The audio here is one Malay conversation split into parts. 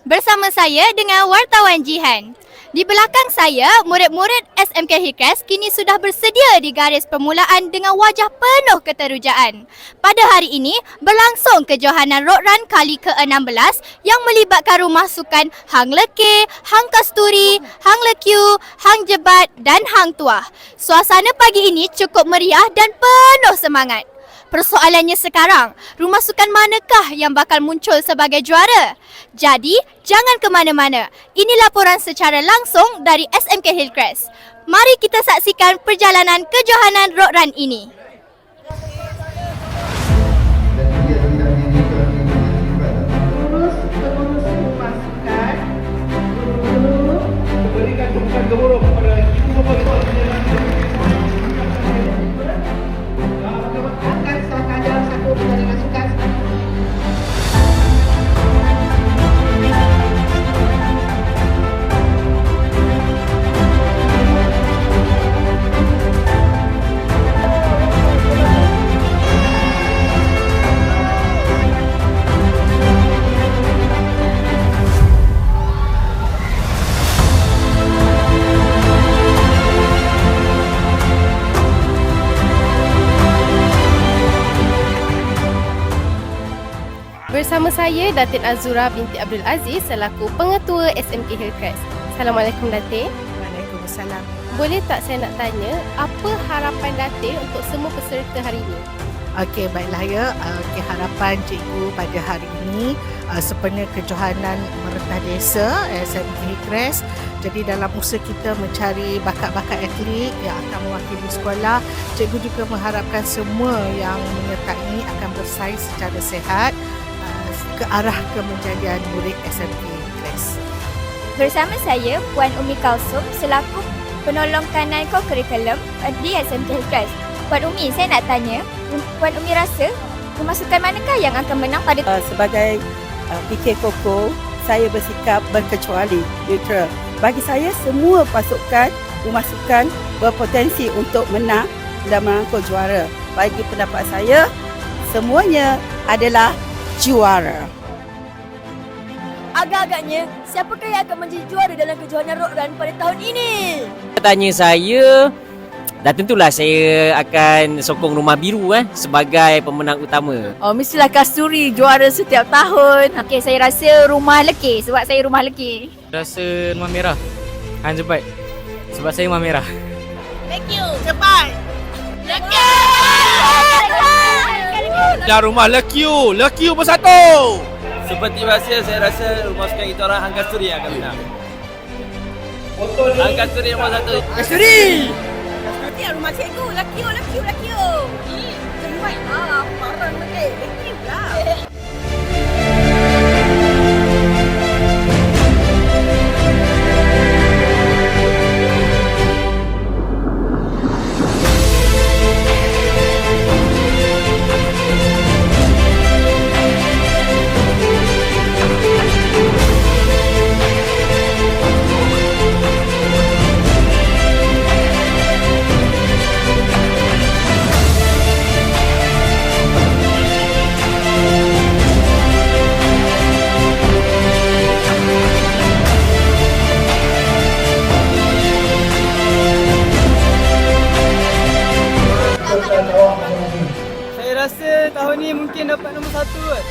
Bersama saya dengan wartawan Jihan. Di belakang saya, murid-murid SMK Hillcrest kini sudah bersedia di garis permulaan dengan wajah penuh keterujaan. Pada hari ini, berlangsung kejohanan Road Run kali ke-16 yang melibatkan rumah sukan Hang Leke, Hang Kasturi, Hang Lekiu, Hang Jebat dan Hang Tuah. Suasana pagi ini cukup meriah dan penuh semangat. Persoalannya sekarang, rumah sukan manakah yang bakal muncul sebagai juara? Jadi, jangan ke mana-mana. Ini laporan secara langsung dari SMK Hillcrest. Mari kita saksikan perjalanan kejohanan Road Run ini. Pengurus rumah sukan, guru-guru berikan tumpukan gemuruh kepada ibu bapa kita. Akan sahkan dalam satu pertandingan sukan. Bersama saya Datin Azura binti Abdul Aziz selaku Pengetua SMK Hillcrest. Assalamualaikum Datin. Waalaikumsalam. Boleh tak saya nak tanya apa harapan Datin untuk semua peserta hari ini? Okey, baiklah ya. Harapan cikgu pada hari ini sempena kejohanan Merendah Desa SMK Hillcrest. Jadi dalam usaha kita mencari bakat-bakat atlet yang akan mewakili sekolah, cikgu juga mengharapkan semua yang menyertai akan bersaing secara sihat ke arah kemenjadian murid SMK Hillcrest. Bersama saya, Puan Umi Kalsum selaku penolong kanan co-curriculum di SMK Hillcrest. Puan Umi, saya nak tanya, Puan Umi rasa rumah sukan manakah yang akan menang pada sebagai PK Koko, saya bersikap berkecuali, neutral. Bagi saya, semua pasukan rumah sukan berpotensi untuk menang dan merangkul juara. Bagi pendapat saya, semuanya adalah juara. agak-agaknya siapakah yang akan menjadi juara dalam kejohanan Road Run pada tahun ini? Tanya saya, dah tentulah saya akan sokong Rumah Biru sebagai pemenang utama. Oh, mestilah Kasturi juara setiap tahun. Okey, saya rasa Rumah Leke sebab saya Rumah Leke. Rasa Rumah Merah, Hang Jebat sebab saya Rumah Merah. Lekiu, cepat. Dan Rumah Lekiu, Lekiu bersatu. Seperti biasa, saya rasa rumah sukan kita orang Hang Kasturi yang akan menang. Hang Kasturi nombor 1. Kasturi! Nanti rumah cikgu, Lekiu. Cepat. Parang Lekiu lah. Saya rasa tahun ni mungkin dapat nombor 1 kot.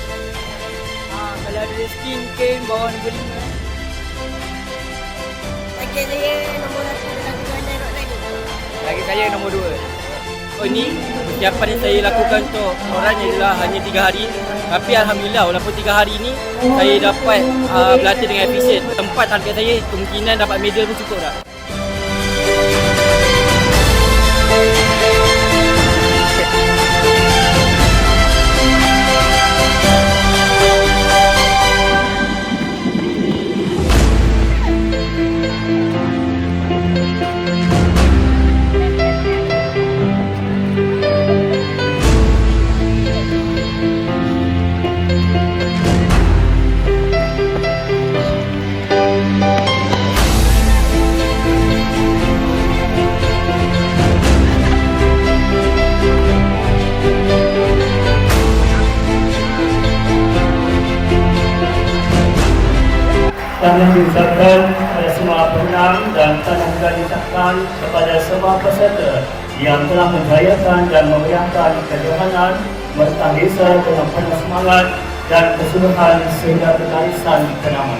Kalau ada rezeki mungkin bawah nombor 5. Bagi saya nombor 1 dalam kejohanan Road Run. Bagi saya nombor 2. Oh, ini persiapan yang saya lakukan untuk orang adalah hanya 3 hari. Tapi Alhamdulillah walaupun 3 hari ini saya dapat berlatih dengan efisien. Tempat target saya kemungkinan dapat medal pun cukup dah. Tahniah diucapkan kepada semua pemenang dan tahniah juga diucapkan kepada semua peserta yang telah menjayakan dan memeriahkan kejohanan Merentah Desa dengan penuh semangat dan kesungguhan sehingga bertarisan kenaman.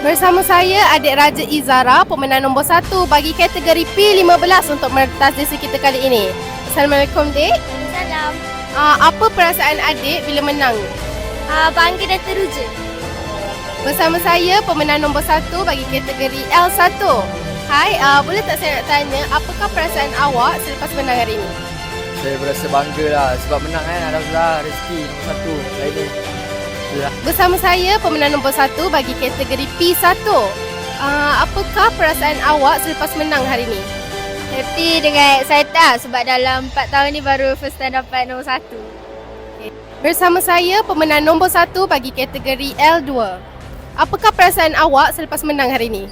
Bersama saya adik Raja Izara, pemenang nombor 1 bagi kategori P15 untuk Merentas Desa kita kali ini. Assalamualaikum, Dek. Salam. Apa perasaan adik bila menang? Bangga dan teruja. Bersama saya pemenang nombor 1 bagi kategori L1. Hai, boleh tak saya nak tanya apakah perasaan awak selepas menang hari ini? Saya berasa bangga lah sebab menang kan. Alhamdulillah rezeki nombor 1 hari ni. Bersama saya pemenang nombor 1 bagi kategori P1. Apakah perasaan awak selepas menang hari ini? Happy dengan excited sebab dalam 4 tahun ni baru first time dapat nombor 1. Bersama saya pemenang nombor 1 bagi kategori L2. Apakah perasaan awak selepas menang hari ini?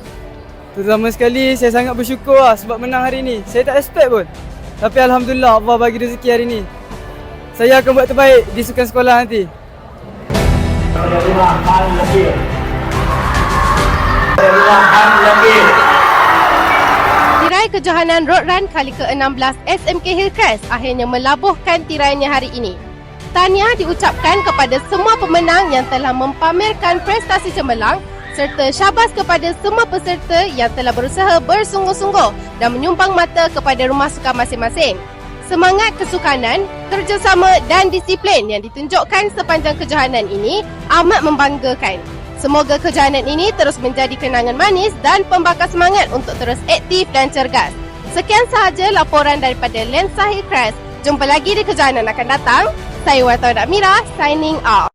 Terutama sekali saya sangat bersyukur lah sebab menang hari ni. Saya tak expect pun. Tapi Alhamdulillah Allah bagi rezeki hari ni. Saya akan buat terbaik di sukan sekolah nanti. Tirai kejohanan Road Run kali ke-16 SMK Hillcrest akhirnya melabuhkan tirainya hari ini. Tahniah diucapkan kepada semua pemenang yang telah mempamerkan prestasi cemerlang serta syabas kepada semua peserta yang telah berusaha bersungguh-sungguh dan menyumbang mata kepada rumah sukan masing-masing. Semangat kesukanan, kerjasama dan disiplin yang ditunjukkan sepanjang kejohanan ini amat membanggakan. Semoga kejohanan ini terus menjadi kenangan manis dan pembakar semangat untuk terus aktif dan cergas. Sekian sahaja laporan daripada Lensa Hillcrest. Jumpa lagi di kejohanan akan datang. Saya wartawan Amira, signing out.